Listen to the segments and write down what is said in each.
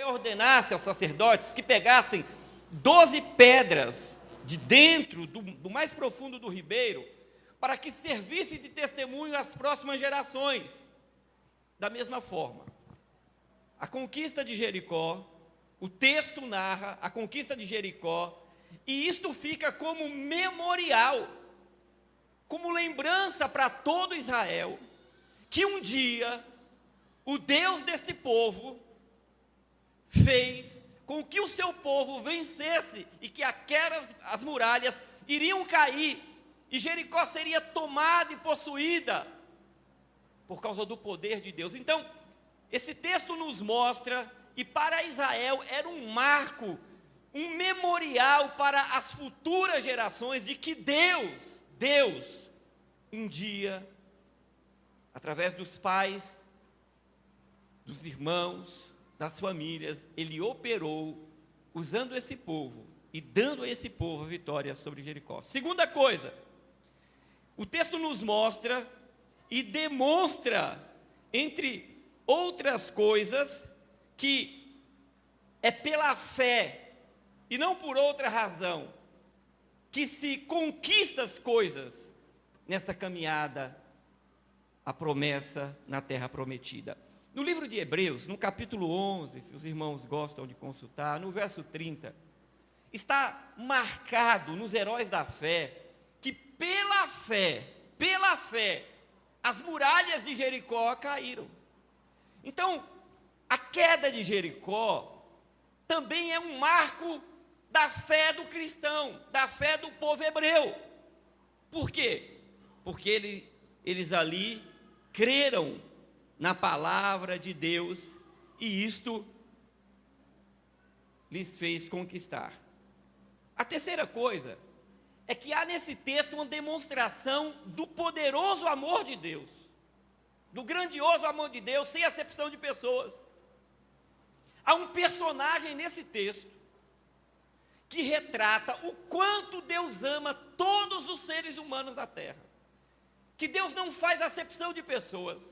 ordenasse aos sacerdotes que pegassem 12 pedras de dentro do mais profundo do ribeiro, para que servisse de testemunho às próximas gerações. Da mesma forma, a conquista de Jericó, o texto narra a conquista de Jericó, e isto fica como memorial, como lembrança para todo Israel, que um dia o Deus deste povo fez com que o seu povo vencesse e que as muralhas iriam cair e Jericó seria tomada e possuída por causa do poder de Deus. Então, esse texto nos mostra, e para Israel era um marco, um memorial para as futuras gerações de que Deus, um dia, através dos pais, dos irmãos, das famílias, Ele operou usando esse povo e dando a esse povo vitória sobre Jericó. Segunda coisa, o texto nos mostra e demonstra, entre outras coisas, que é pela fé e não por outra razão que se conquista as coisas nessa caminhada, a promessa na terra prometida. No livro de Hebreus, no capítulo 11, se os irmãos gostam de consultar, no verso 30, está marcado nos heróis da fé, que pela fé, as muralhas de Jericó caíram. Então, a queda de Jericó também é um marco da fé do cristão, da fé do povo hebreu. Por quê? Porque eles ali creram na palavra de Deus, e isto lhes fez conquistar. A terceira coisa é que há nesse texto uma demonstração do poderoso amor de Deus, do grandioso amor de Deus, sem acepção de pessoas. Há um personagem nesse texto que retrata o quanto Deus ama todos os seres humanos da terra, que Deus não faz acepção de pessoas,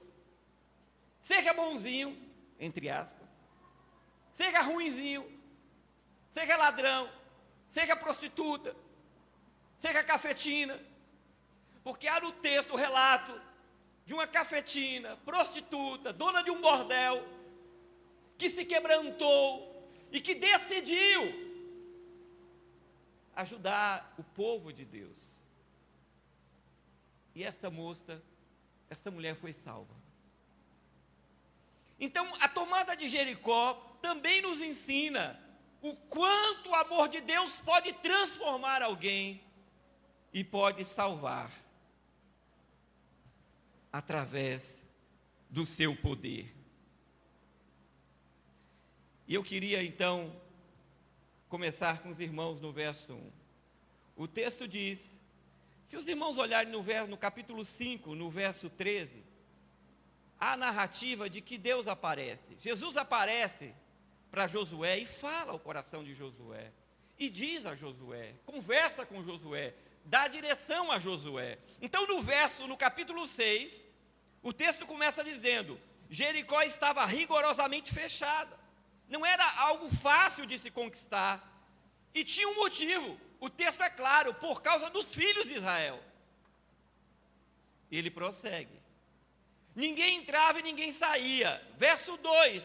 seja bonzinho, entre aspas, seja ruinzinho, seja ladrão, seja prostituta, seja cafetina, porque há no texto o relato de uma cafetina, prostituta, dona de um bordel, que se quebrantou e que decidiu ajudar o povo de Deus. E essa mulher foi salva. Então, a tomada de Jericó também nos ensina o quanto o amor de Deus pode transformar alguém e pode salvar através do seu poder. E eu queria então começar com os irmãos no verso 1. O texto diz, se os irmãos olharem no capítulo 5, no verso 13, há a narrativa de que Deus aparece. Jesus aparece para Josué e fala ao coração de Josué. E diz a Josué, conversa com Josué, dá direção a Josué. Então no capítulo 6, o texto começa dizendo, Jericó estava rigorosamente fechada. Não era algo fácil de se conquistar. E tinha um motivo, o texto é claro, por causa dos filhos de Israel. Ele prossegue. Ninguém entrava e ninguém saía. Verso 2.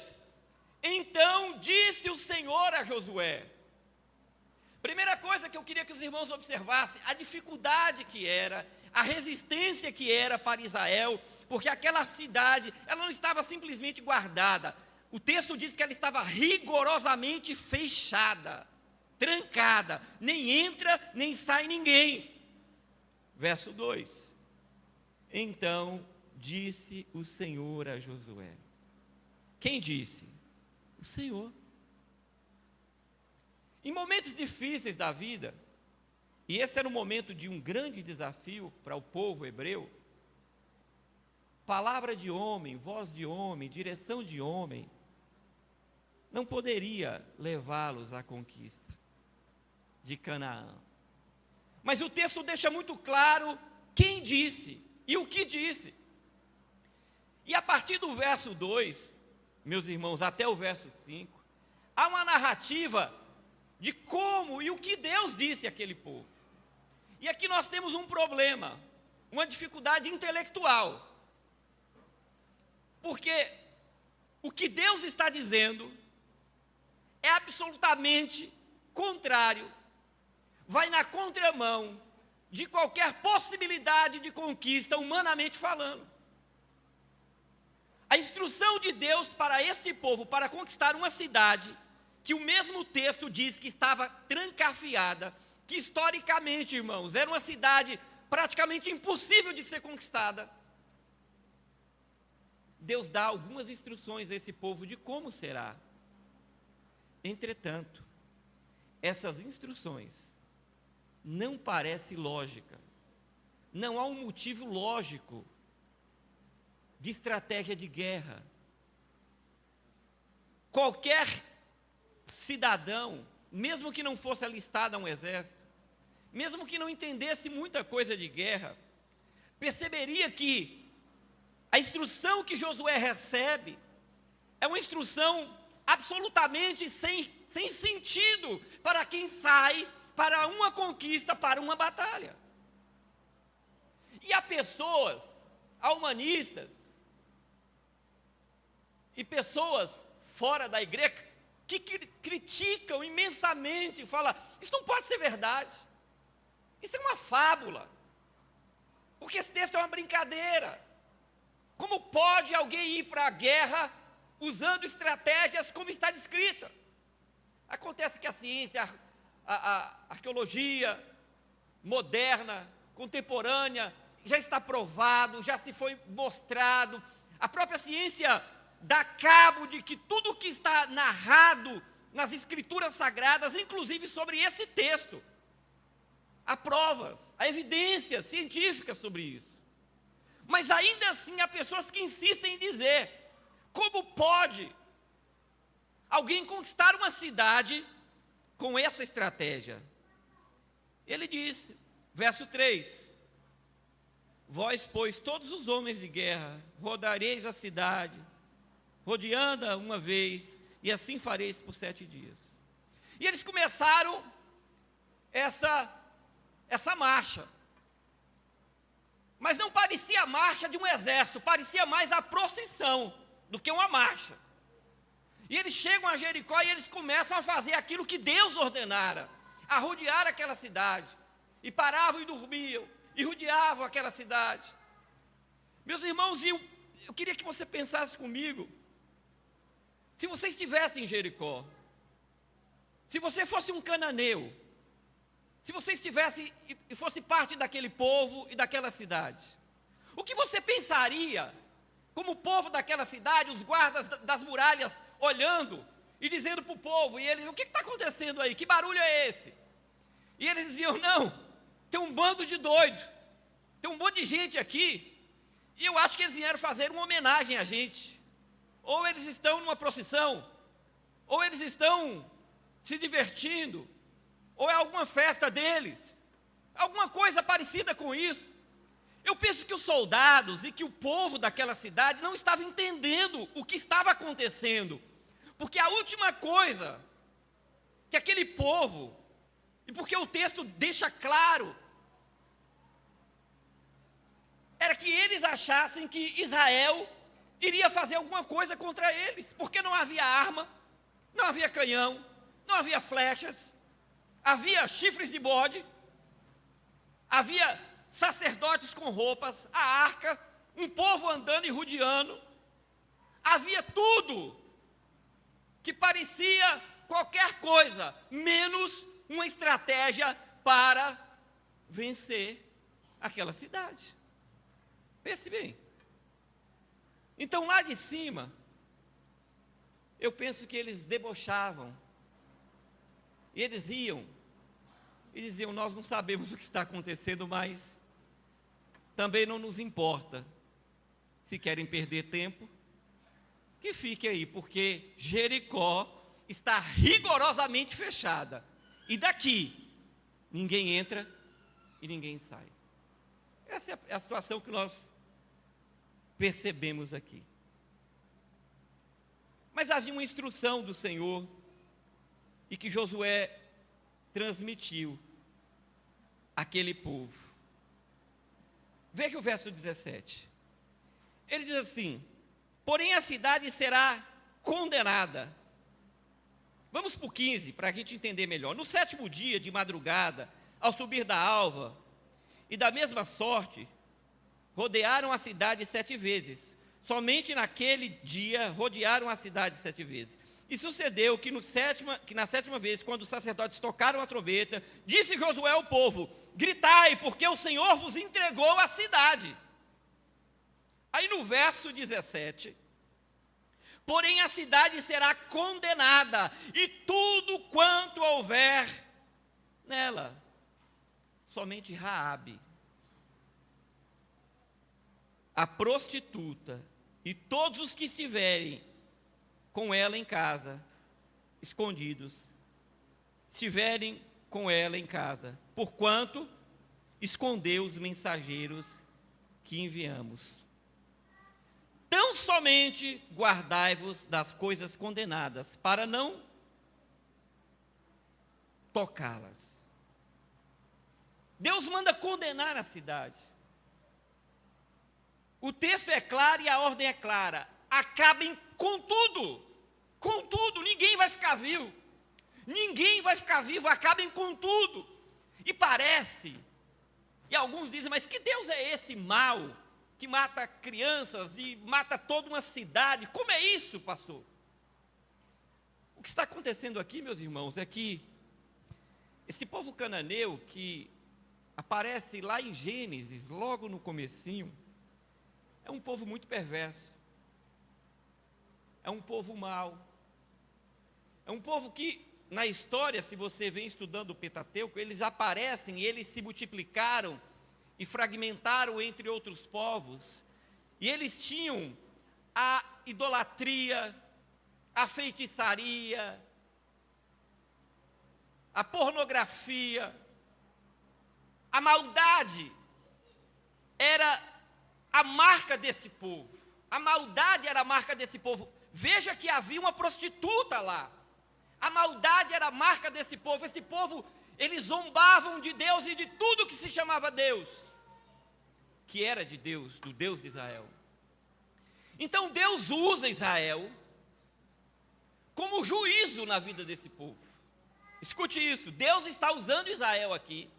Então disse o Senhor a Josué. Primeira coisa que eu queria que os irmãos observassem, a dificuldade que era, a resistência que era para Israel, porque aquela cidade, ela não estava simplesmente guardada. O texto diz que ela estava rigorosamente fechada, trancada, nem entra, nem sai ninguém. Verso 2. Então disse o Senhor a Josué. Quem disse? O Senhor. Em momentos difíceis da vida, e esse era um momento de um grande desafio para o povo hebreu, palavra de homem, voz de homem, direção de homem, não poderia levá-los à conquista de Canaã. Mas o texto deixa muito claro quem disse e o que disse. E a partir do verso 2, meus irmãos, até o verso 5, há uma narrativa de como e o que Deus disse àquele povo. E aqui nós temos um problema, uma dificuldade intelectual. Porque o que Deus está dizendo é absolutamente contrário, vai na contramão de qualquer possibilidade de conquista, humanamente falando. A instrução de Deus para este povo, para conquistar uma cidade, que o mesmo texto diz que estava trancafiada, que historicamente, irmãos, era uma cidade praticamente impossível de ser conquistada. Deus dá algumas instruções a esse povo de como será. Entretanto, essas instruções não parecem lógicas. Não há um motivo lógico de estratégia de guerra. Qualquer cidadão, mesmo que não fosse alistado a um exército, mesmo que não entendesse muita coisa de guerra, perceberia que a instrução que Josué recebe é uma instrução absolutamente sem sentido para quem sai para uma conquista, para uma batalha. E há pessoas, há humanistas, e pessoas fora da igreja que criticam imensamente, falam, isso não pode ser verdade, isso é uma fábula, porque esse texto é uma brincadeira. Como pode alguém ir para a guerra usando estratégias como está descrita? Acontece que a ciência, a arqueologia moderna, contemporânea, já está provado, já se foi mostrado, a própria ciência dá cabo de que tudo o que está narrado nas escrituras sagradas, inclusive sobre esse texto, há provas, há evidências científicas sobre isso. Mas ainda assim há pessoas que insistem em dizer, como pode alguém conquistar uma cidade com essa estratégia? Ele disse, verso 3, vós, pois, todos os homens de guerra, rodareis a cidade, rodeando-a uma vez, e assim fareis por 7 dias. E eles começaram essa marcha. Mas não parecia a marcha de um exército, parecia mais a procissão do que uma marcha. E eles chegam a Jericó e eles começam a fazer aquilo que Deus ordenara, a rodear aquela cidade. E paravam e dormiam, e rodeavam aquela cidade. Meus irmãos, eu queria que você pensasse comigo, se você estivesse em Jericó, se você fosse um cananeu, se você estivesse e fosse parte daquele povo e daquela cidade, o que você pensaria, como o povo daquela cidade, os guardas das muralhas, olhando e dizendo para o povo, e eles, o que está acontecendo aí? Que barulho é esse? E eles diziam, não, tem um bando de doido, tem um monte de gente aqui, e eu acho que eles vieram fazer uma homenagem a gente. Ou eles estão numa procissão, ou eles estão se divertindo, ou é alguma festa deles, alguma coisa parecida com isso. Eu penso que os soldados e que o povo daquela cidade não estavam entendendo o que estava acontecendo, porque a última coisa que aquele povo, e porque o texto deixa claro, era que eles achassem que Israel iria fazer alguma coisa contra eles, porque não havia arma, não havia canhão, não havia flechas, havia chifres de bode, havia sacerdotes com roupas, a arca, um povo andando e rodeando, havia tudo que parecia qualquer coisa, menos uma estratégia para vencer aquela cidade. Pense bem. Então, lá de cima, eu penso que eles debochavam, e eles iam, e diziam, nós não sabemos o que está acontecendo, mas também não nos importa. Se querem perder tempo, que fique aí, porque Jericó está rigorosamente fechada, e daqui, ninguém entra e ninguém sai. Essa é a situação que nós percebemos aqui. Mas havia uma instrução do Senhor e que Josué transmitiu àquele povo. Veja o verso 17. Ele diz assim: porém a cidade será condenada. Vamos para o 15, para a gente entender melhor. No 7º dia, de madrugada, ao subir da alva, e da mesma sorte, rodearam a cidade 7 vezes. Somente naquele dia, rodearam a cidade 7 vezes. E sucedeu que, na 7ª vez, quando os sacerdotes tocaram a trombeta, disse Josué ao povo: gritai, porque o Senhor vos entregou a cidade. Aí no verso 17, porém a cidade será condenada, e tudo quanto houver nela. Somente Raabe, a prostituta, e todos os que estiverem com ela em casa, escondidos, estiverem com ela em casa, porquanto escondeu os mensageiros que enviamos. Tão somente guardai-vos das coisas condenadas, para não tocá-las. Deus manda condenar a cidade. O texto é claro e a ordem é clara. Acabem com tudo. Com tudo. Ninguém vai ficar vivo. Ninguém vai ficar vivo. Acabem com tudo. E parece, e alguns dizem, mas que Deus é esse mau, que mata crianças e mata toda uma cidade? Como é isso, pastor? O que está acontecendo aqui, meus irmãos, é que esse povo cananeu, que aparece lá em Gênesis, logo no comecinho, é um povo muito perverso, é um povo mau, é um povo que, na história, se você vem estudando o Pentateuco, eles aparecem e eles se multiplicaram e fragmentaram entre outros povos, e eles tinham a idolatria, a feitiçaria, a pornografia, a maldade era a marca desse povo. A maldade era a marca desse povo. Veja que havia uma prostituta lá. A maldade era a marca desse povo. Esse povo, eles zombavam de Deus e de tudo que se chamava Deus, que era de Deus, do Deus de Israel. Então Deus usa Israel como juízo na vida desse povo. Escute isso, Deus está usando Israel aqui,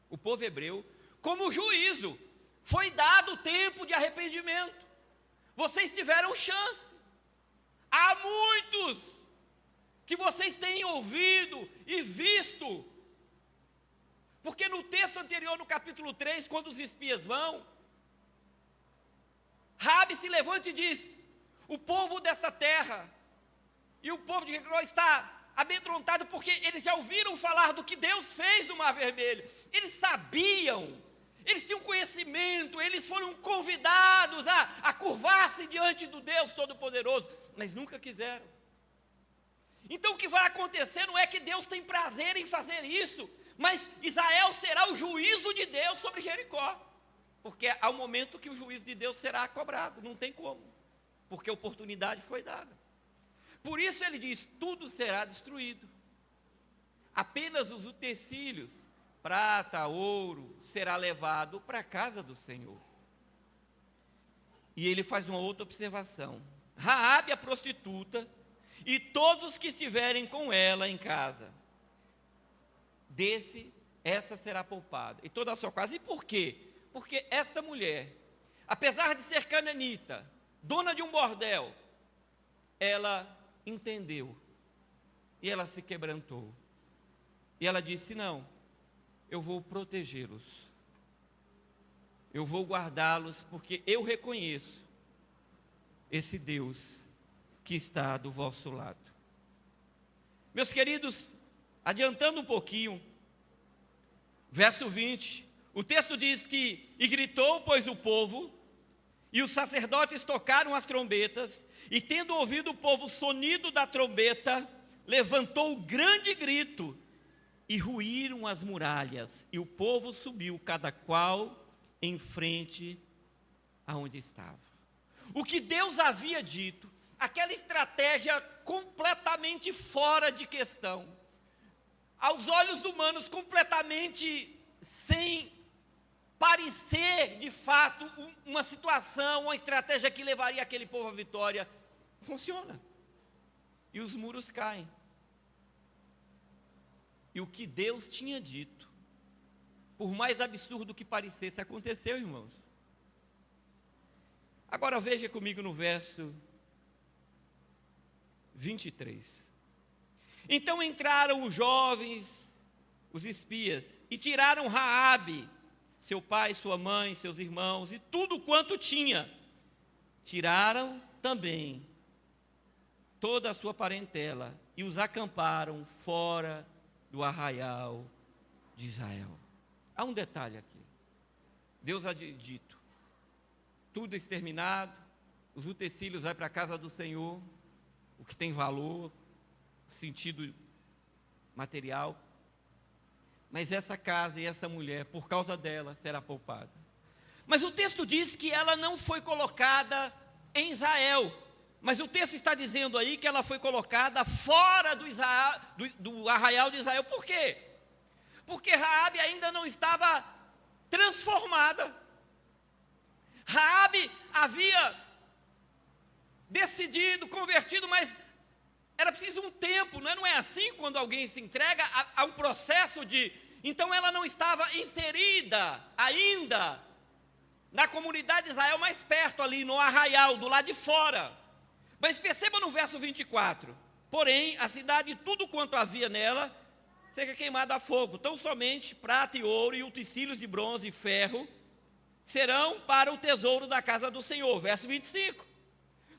o povo hebreu, como juízo. Foi dado o tempo de arrependimento. Vocês tiveram chance. Há muitos que vocês têm ouvido e visto. Porque no texto anterior, no capítulo 3, quando os espias vão, Raabe se levanta e diz: o povo dessa terra e o povo de Jericó está amedrontado porque eles já ouviram falar do que Deus fez no Mar Vermelho. Eles sabiam, eles tinham conhecimento, eles foram convidados a curvar-se diante do Deus Todo-Poderoso, mas nunca quiseram. Então o que vai acontecer não é que Deus tem prazer em fazer isso, mas Israel será o juízo de Deus sobre Jericó, porque há um momento que o juízo de Deus será cobrado, não tem como, porque a oportunidade foi dada. Por isso ele diz: tudo será destruído, apenas os utensílios, prata, ouro, será levado para a casa do Senhor. E ele faz uma outra observação: Raabe, a prostituta, e todos os que estiverem com ela em casa, essa será poupada, e toda a sua casa. E por quê? Porque esta mulher, apesar de ser cananita, dona de um bordel, ela entendeu, e ela se quebrantou, e ela disse: não, eu vou protegê-los, eu vou guardá-los, porque eu reconheço esse Deus que está do vosso lado. Meus queridos, adiantando um pouquinho, verso 20, o texto diz que: e gritou, pois, o povo, e os sacerdotes tocaram as trombetas, e tendo ouvido o povo o sonido da trombeta, levantou um grande grito, e ruíram as muralhas, e o povo subiu, cada qual em frente aonde estava. O que Deus havia dito, aquela estratégia completamente fora de questão, aos olhos humanos, completamente sem parecer, de fato, uma situação, uma estratégia que levaria aquele povo à vitória, funciona. E os muros caem. E o que Deus tinha dito, por mais absurdo que parecesse, aconteceu, irmãos. Agora veja comigo no verso 23. Então entraram os jovens, os espias, e tiraram Raabe, seu pai, sua mãe, seus irmãos, e tudo quanto tinha. Tiraram também toda a sua parentela, e os acamparam fora do arraial de Israel. Há um detalhe aqui. Deus ha dito, tudo exterminado, os utensílios vai para a casa do Senhor, o que tem valor, sentido material, mas essa casa e essa mulher, por causa dela, será poupada. Mas o texto diz que ela não foi colocada em Israel, mas o texto está dizendo aí que ela foi colocada fora do arraial de Israel. Por quê? Porque Raabe ainda não estava transformada. Raabe havia decidido, convertido, mas era preciso um tempo, não é assim quando alguém se entrega a um processo de... Então ela não estava inserida ainda na comunidade de Israel, mais perto ali, no arraial, do lado de fora. Mas perceba no verso 24, porém a cidade, tudo quanto havia nela, seja queimado a fogo, tão somente prata e ouro e utensílios de bronze e ferro serão para o tesouro da casa do Senhor. Verso 25.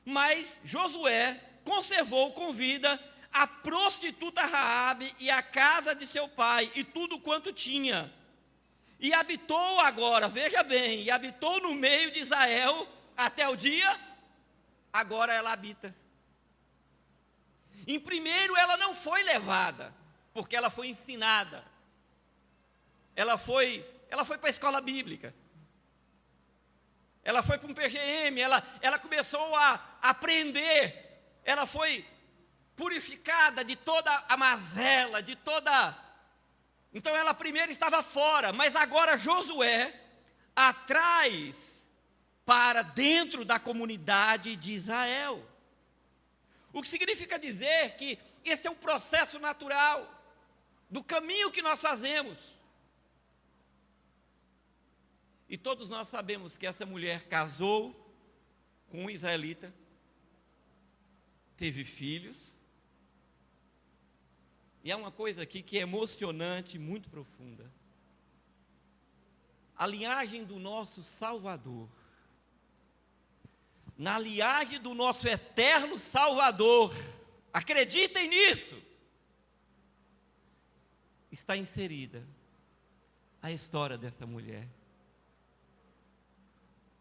Mas Josué conservou com vida a prostituta Raabe e a casa de seu pai e tudo quanto tinha. E habitou agora, veja bem, e habitou no meio de Israel até o dia, agora ela habita. Em primeiro, ela não foi levada, porque ela foi ensinada. Ela foi para a escola bíblica. Ela foi para um PGM, ela começou a aprender. Ela foi purificada de toda a mazela, de toda... Então ela primeiro estava fora, mas agora Josué a traz para dentro da comunidade de Israel. O que significa dizer que esse é um processo natural do caminho que nós fazemos. E todos nós sabemos que essa mulher casou com um israelita, teve filhos, e há uma coisa aqui que é emocionante, muito profunda. A linhagem do nosso Salvador, na linhagem do nosso eterno Salvador, acreditem nisso, está inserida a história dessa mulher.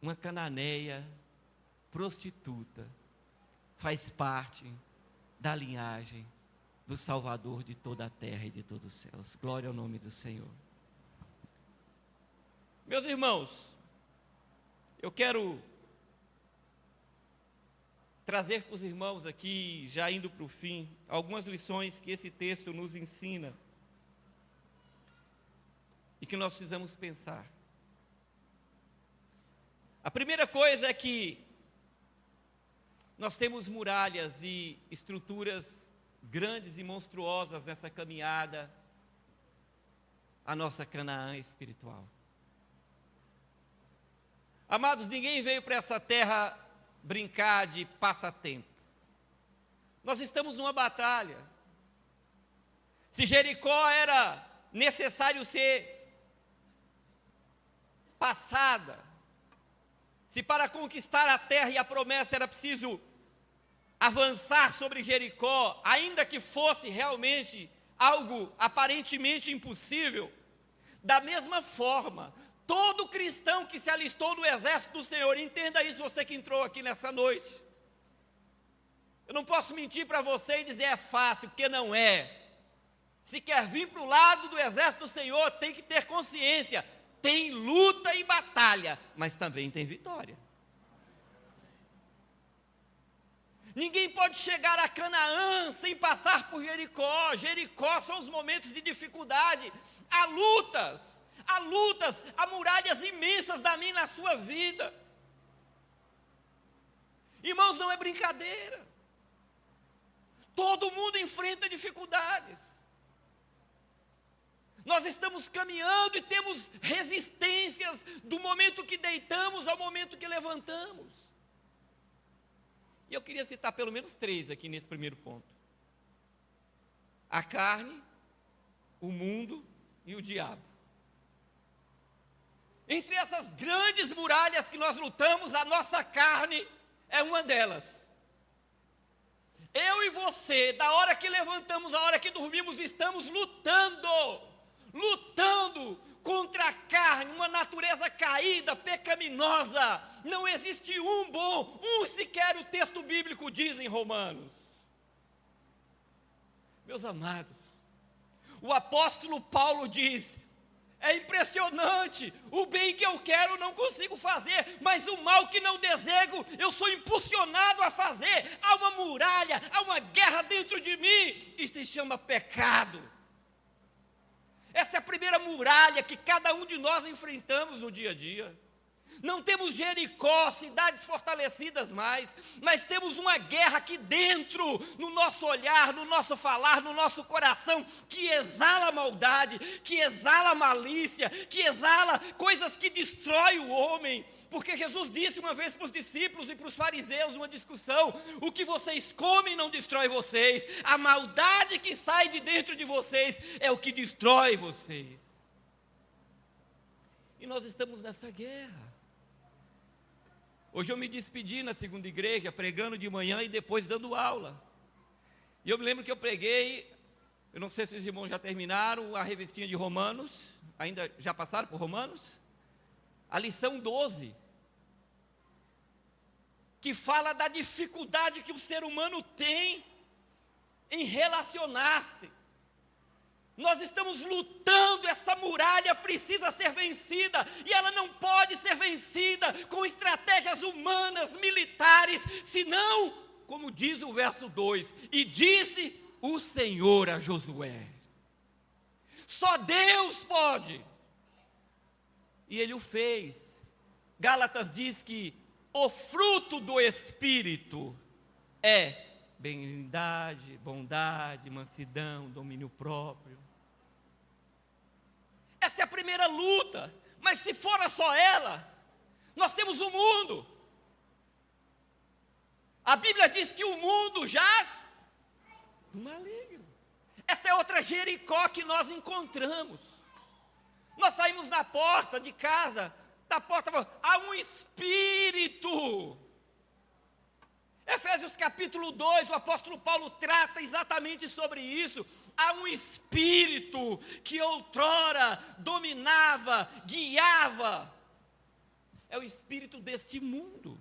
Uma cananeia prostituta faz parte da linhagem do Salvador de toda a terra e de todos os céus. Glória ao nome do Senhor. Meus irmãos, eu quero trazer para os irmãos aqui, já indo para o fim, algumas lições que esse texto nos ensina e que nós precisamos pensar. A primeira coisa é que nós temos muralhas e estruturas grandes e monstruosas nessa caminhada, a nossa Canaã espiritual. Amados, ninguém veio para essa terra brincar de passatempo. Nós estamos numa batalha. Se Jericó era necessário ser passada, se para conquistar a terra e a promessa era preciso avançar sobre Jericó, ainda que fosse realmente algo aparentemente impossível, da mesma forma, todo cristão que se alistou no exército do Senhor, entenda isso, você que entrou aqui nessa noite, eu não posso mentir para você e dizer é fácil, porque não é. Se quer vir para o lado do exército do Senhor, tem que ter consciência, tem luta e batalha, mas também tem vitória. Ninguém pode chegar a Canaã sem passar por Jericó. Jericó são os momentos de dificuldade. Há lutas, há muralhas imensas na minha e na sua vida. Irmãos, não é brincadeira. Todo mundo enfrenta dificuldades. Nós estamos caminhando e temos resistências do momento que deitamos ao momento que levantamos. E eu queria citar pelo menos 3 aqui nesse primeiro ponto: a carne, o mundo e o diabo. Entre essas grandes muralhas que nós lutamos, a nossa carne é uma delas. Eu e você, da hora que levantamos, à hora que dormimos, estamos lutando contra a carne, uma natureza caída, pecaminosa. Não existe um bom, sequer o texto bíblico diz em Romanos. Meus amados, o apóstolo Paulo diz: é impressionante, o bem que eu quero não consigo fazer, mas o mal que não desejo, eu sou impulsionado a fazer. Há uma muralha, há uma guerra dentro de mim, isso se chama pecado. Essa é a primeira muralha que cada um de nós enfrentamos no dia a dia. Não temos Jericó, cidades fortalecidas mais, mas temos uma guerra aqui dentro, no nosso olhar, no nosso falar, no nosso coração, que exala maldade, que exala malícia, que exala coisas que destroem o homem. Porque Jesus disse uma vez para os discípulos e para os fariseus, uma discussão: o que vocês comem não destrói vocês, a maldade que sai de dentro de vocês é o que destrói vocês. E nós estamos nessa guerra. Hoje eu me despedi na segunda igreja, pregando de manhã e depois dando aula. E eu me lembro que eu preguei, eu não sei se os irmãos já terminaram a revistinha de Romanos, ainda já passaram por Romanos? A lição 12, que fala da dificuldade que o ser humano tem em relacionar-se. Nós estamos lutando, essa muralha precisa ser vencida, e ela não pode ser vencida com estratégias humanas, militares, senão, como diz o verso 2, e disse o Senhor a Josué. Só Deus pode. E Ele o fez. Gálatas diz que o fruto do Espírito é benignidade, bondade, mansidão, domínio próprio. Essa é a primeira luta, mas se fora só ela, nós temos o mundo. A Bíblia diz que o mundo jaz no maligno. Essa é outra Jericó que nós encontramos. Nós saímos na porta de casa, da porta, há um espírito. Efésios capítulo 2, o apóstolo Paulo trata exatamente sobre isso. Há um espírito que outrora dominava, guiava. É o espírito deste mundo.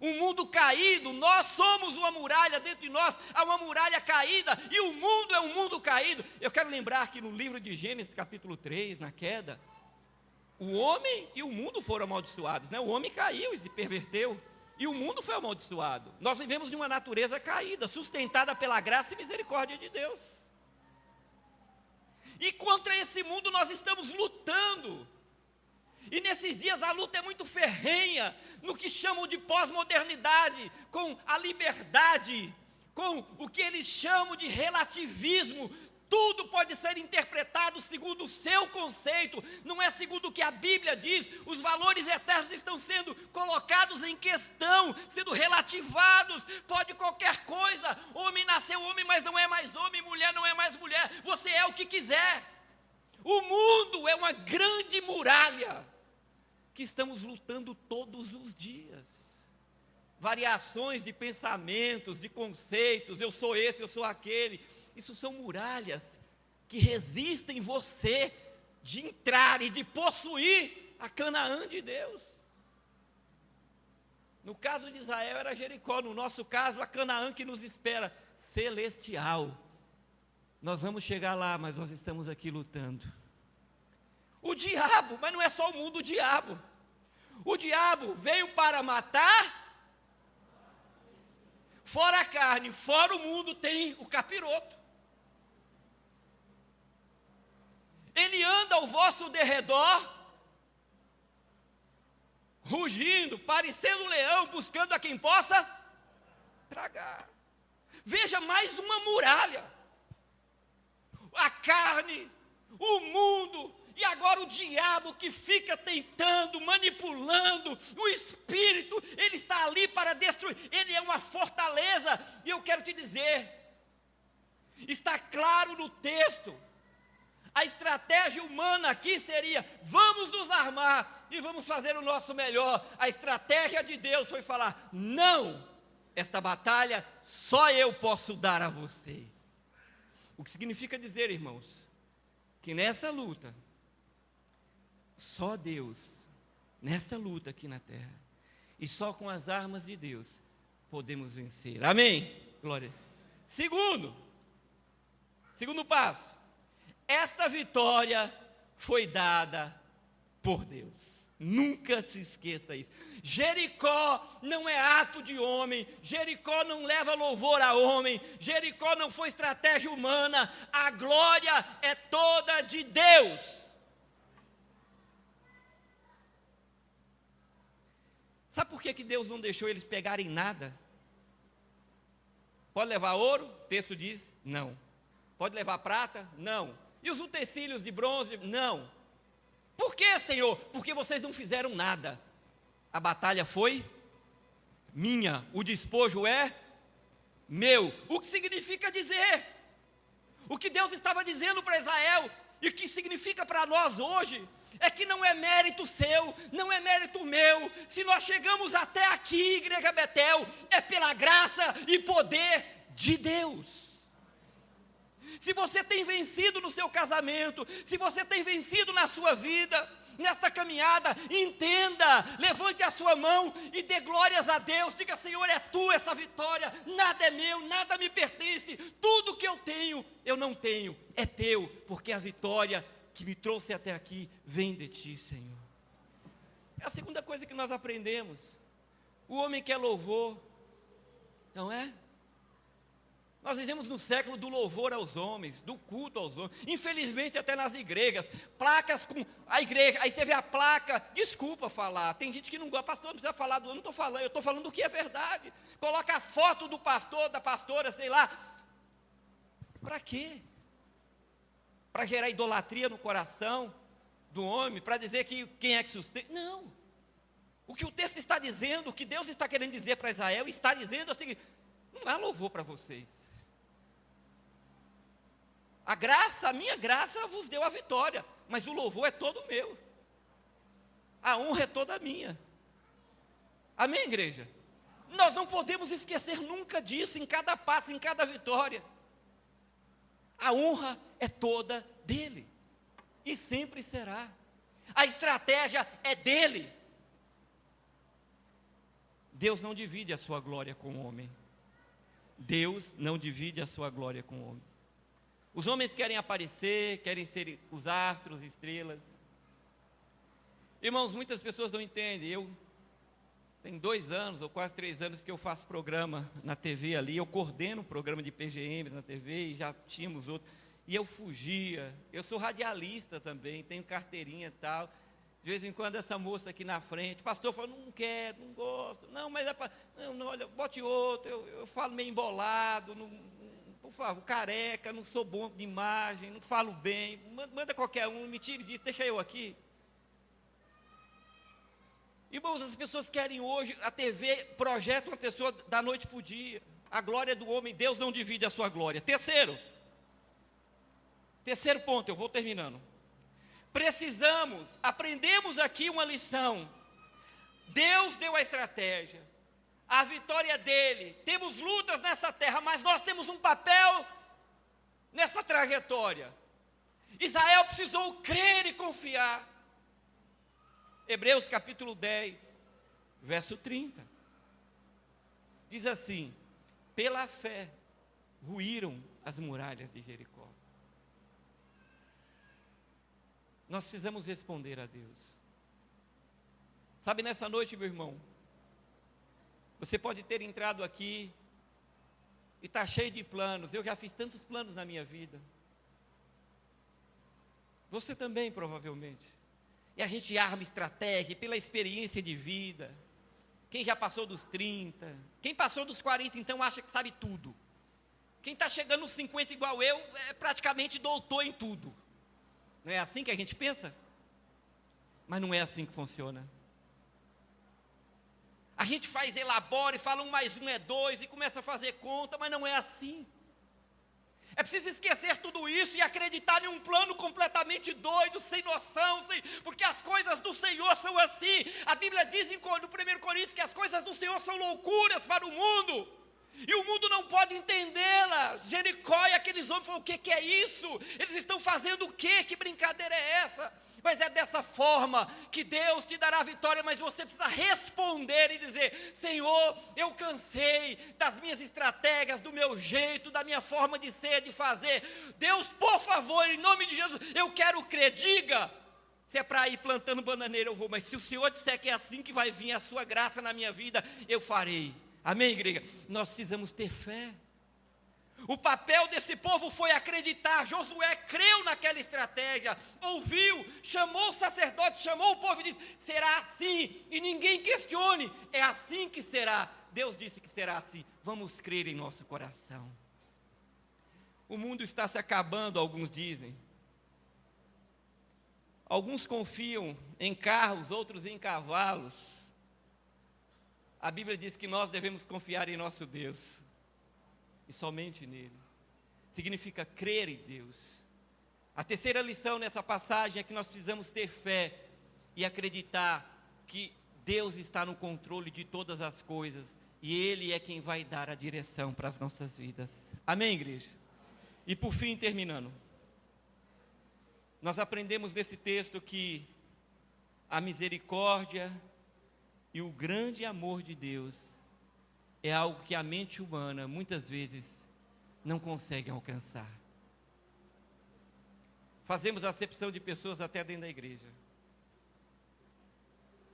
Um mundo caído, nós somos uma muralha dentro de nós, há uma muralha caída, e o mundo é um mundo caído. Eu quero lembrar que no livro de Gênesis capítulo 3, na queda, o homem e o mundo foram amaldiçoados, né? O homem caiu e se perverteu. E o mundo foi amaldiçoado. Nós vivemos de uma natureza caída, sustentada pela graça e misericórdia de Deus. E contra esse mundo nós estamos lutando. E nesses dias a luta é muito ferrenha, no que chamam de pós-modernidade, com a liberdade, com o que eles chamam de relativismo. Tudo pode ser interpretado segundo o seu conceito, não é segundo o que a Bíblia diz. Os valores eternos estão sendo colocados em questão, sendo relativados. Pode qualquer coisa, homem nasceu homem, mas não é mais homem, mulher não é mais mulher, você é o que quiser. O mundo é uma grande muralha, que estamos lutando todos os dias. Variações de pensamentos, de conceitos, eu sou esse, eu sou aquele. Isso são muralhas que resistem você de entrar e de possuir a Canaã de Deus. No caso de Israel era Jericó, no nosso caso a Canaã que nos espera, celestial. Nós vamos chegar lá, mas nós estamos aqui lutando. O diabo, mas não é só o mundo, o diabo. O diabo veio para matar fora a carne, fora o mundo, tem o capiroto. Ele anda ao vosso derredor, rugindo, parecendo um leão, buscando a quem possa tragar. Veja mais uma muralha. A carne, o mundo, e agora o diabo que fica tentando, manipulando, o espírito, ele está ali para destruir, ele é uma fortaleza, e eu quero te dizer, está claro no texto, a estratégia humana aqui seria, vamos nos armar, e vamos fazer o nosso melhor. A estratégia de Deus foi falar, não, esta batalha só eu posso dar a vocês. O que significa dizer, irmãos, que nessa luta, só Deus, nessa luta aqui na terra, e só com as armas de Deus, podemos vencer. Amém? Glória. Segundo passo, esta vitória foi dada por Deus. Nunca se esqueça isso. Jericó não é ato de homem, Jericó não leva louvor a homem, Jericó não foi estratégia humana, a glória é toda de Deus. Sabe por que Deus não deixou eles pegarem nada? Pode levar ouro? O texto diz, não. Pode levar prata? Não. E os utensílios de bronze? Não. Por que, Senhor? Porque vocês não fizeram nada. A batalha foi minha, o despojo é meu. O que significa dizer? O que Deus estava dizendo para Israel, e o que significa para nós hoje, é que não é mérito seu, não é mérito meu. Se nós chegamos até aqui, Igreja Betel, é pela graça e poder de Deus. Se você tem vencido no seu casamento, se você tem vencido na sua vida, nesta caminhada, entenda, levante a sua mão e dê glórias a Deus, diga, Senhor, é tua essa vitória, nada é meu, nada me pertence, tudo que eu tenho, eu não tenho, é teu, porque a vitória que me trouxe até aqui, vem de ti, Senhor. É a segunda coisa que nós aprendemos, o homem quer louvor, não é? Nós vivemos no século do louvor aos homens, do culto aos homens. Infelizmente, até nas igrejas, placas com a igreja, aí você vê a placa, desculpa falar, tem gente que não gosta, pastor, não precisa falar eu não estou falando, eu estou falando do que é verdade. Coloca a foto do pastor, da pastora, sei lá. Para quê? Para gerar idolatria no coração do homem, para dizer que quem é que sustenta. Não. O que o texto está dizendo, o que Deus está querendo dizer para Israel, está dizendo é o seguinte, não há louvor para vocês. A graça, a minha graça vos deu a vitória, mas o louvor é todo meu. A honra é toda minha. Amém, igreja? Nós não podemos esquecer nunca disso, em cada passo, em cada vitória. A honra é toda dele, e sempre será. A estratégia é dele. Deus não divide a sua glória com o homem. Deus não divide a sua glória com o homem. Os homens querem aparecer, querem ser os astros, estrelas. Irmãos, muitas pessoas não entendem. Eu tenho 2 anos, ou quase 3 anos, que eu faço programa na TV ali. Eu coordeno o programa de PGMs na TV, e já tínhamos outros. E eu fugia. Eu sou radialista também, tenho carteirinha e tal. De vez em quando essa moça aqui na frente, pastor, fala, não quero, não gosto. Não, mas é para... Não, olha, bote outro. Eu falo meio embolado, por favor, careca, não sou bom de imagem, não falo bem, manda qualquer um, me tire disso, deixa eu aqui. Irmãos, as pessoas querem hoje, a TV projeta uma pessoa da noite para o dia, a glória do homem, Deus não divide a sua glória. Terceiro ponto, eu vou terminando. Aprendemos aqui uma lição, Deus deu a estratégia, a vitória é dele, temos lutas nessa terra, mas nós temos um papel nessa trajetória. Israel precisou crer e confiar. Hebreus capítulo 10, verso 30. Diz assim, pela fé ruíram as muralhas de Jericó. Nós precisamos responder a Deus. Sabe, nessa noite, meu irmão, você pode ter entrado aqui e está cheio de planos. Eu já fiz tantos planos na minha vida. Você também, provavelmente. E a gente arma estratégia pela experiência de vida. Quem já passou dos 30, quem passou dos 40, então acha que sabe tudo. Quem está chegando nos 50 igual eu, é praticamente doutor em tudo. Não é assim que a gente pensa? Mas não é assim que funciona. A gente elabora e fala 1 mais 1 é 2 e começa a fazer conta, mas não é assim. É preciso esquecer tudo isso e acreditar em um plano completamente doido, sem noção, porque as coisas do Senhor são assim. A Bíblia diz no 1 Coríntios que as coisas do Senhor são loucuras para o mundo, e o mundo não pode entendê-las. Jericó e aqueles homens falaram: o que é isso? Eles estão fazendo o quê? Que brincadeira é essa? Mas é dessa forma que Deus te dará a vitória, mas você precisa responder e dizer: Senhor, eu cansei das minhas estratégias, do meu jeito, da minha forma de ser, de fazer. Deus, por favor, em nome de Jesus, eu quero crer. Diga, se é para ir plantando bananeira eu vou, mas se o Senhor disser que é assim que vai vir a sua graça na minha vida, eu farei. Amém, igreja? Nós precisamos ter fé. O papel desse povo foi acreditar. Josué creu naquela estratégia, ouviu, chamou o sacerdote, chamou o povo e disse: será assim, e ninguém questione, é assim que será. Deus disse que será assim, vamos crer em nosso coração. O mundo está se acabando, alguns dizem. Alguns confiam em carros, outros em cavalos. A Bíblia diz que nós devemos confiar em nosso Deus, e somente nele. Significa crer em Deus. A terceira lição nessa passagem é que nós precisamos ter fé e acreditar que Deus está no controle de todas as coisas e Ele é quem vai dar a direção para as nossas vidas. Amém, igreja? E por fim, terminando, nós aprendemos nesse texto que a misericórdia e o grande amor de Deus é algo que a mente humana, muitas vezes, não consegue alcançar. Fazemos acepção de pessoas até dentro da igreja.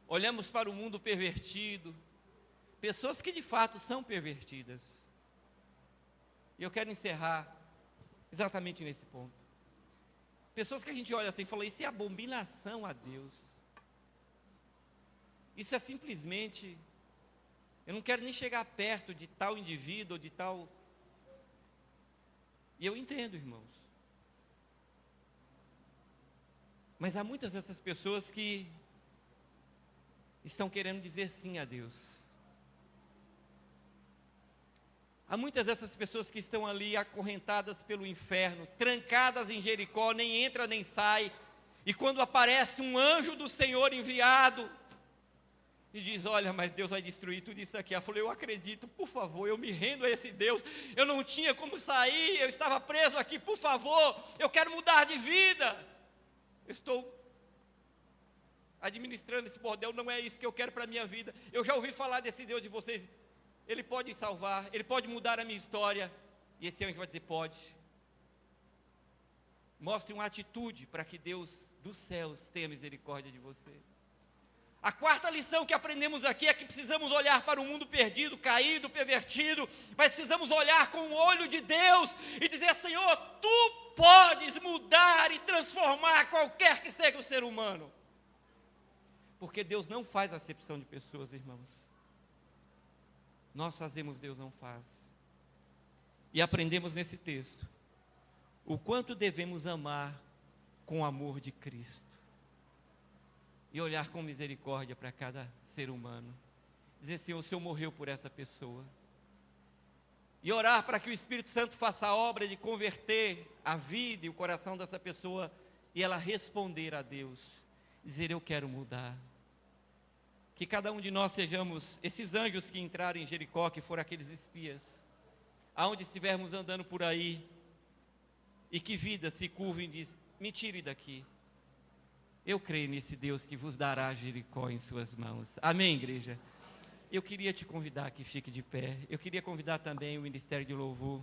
Olhamos para o mundo pervertido, pessoas que de fato são pervertidas. E eu quero encerrar exatamente nesse ponto. Pessoas que a gente olha assim e fala: isso é abominação a Deus. Isso é simplesmente... eu não quero nem chegar perto de tal indivíduo ou de tal... E eu entendo, irmãos. Mas há muitas dessas pessoas que estão querendo dizer sim a Deus. Há muitas dessas pessoas que estão ali acorrentadas pelo inferno, trancadas em Jericó, nem entra nem sai. E quando aparece um anjo do Senhor enviado... e diz: olha, mas Deus vai destruir tudo isso aqui. Ela falou: eu acredito, por favor, eu me rendo a esse Deus. Eu não tinha como sair, eu estava preso aqui, por favor, eu quero mudar de vida. Eu estou administrando esse bordel, não é isso que eu quero para a minha vida. Eu já ouvi falar desse Deus de vocês. Ele pode salvar, Ele pode mudar a minha história. E esse anjo vai dizer: pode. Mostre uma atitude para que Deus dos céus tenha misericórdia de você. A quarta lição que aprendemos aqui é que precisamos olhar para o mundo perdido, caído, pervertido, mas precisamos olhar com o olho de Deus e dizer: Senhor, Tu podes mudar e transformar qualquer que seja o ser humano. Porque Deus não faz acepção de pessoas, irmãos. Nós fazemos, Deus não faz. E aprendemos nesse texto o quanto devemos amar com o amor de Cristo. E olhar com misericórdia para cada ser humano. Dizer: Senhor, o Senhor morreu por essa pessoa. E orar para que o Espírito Santo faça a obra de converter a vida e o coração dessa pessoa. E ela responder a Deus. Dizer: eu quero mudar. Que cada um de nós sejamos esses anjos que entraram em Jericó, que foram aqueles espias. Aonde estivermos andando por aí. E que vida se curva e diz: me tire daqui. Eu creio nesse Deus que vos dará Jericó em suas mãos. Amém, igreja? Eu queria te convidar que fique de pé. Eu queria convidar também o Ministério de Louvor.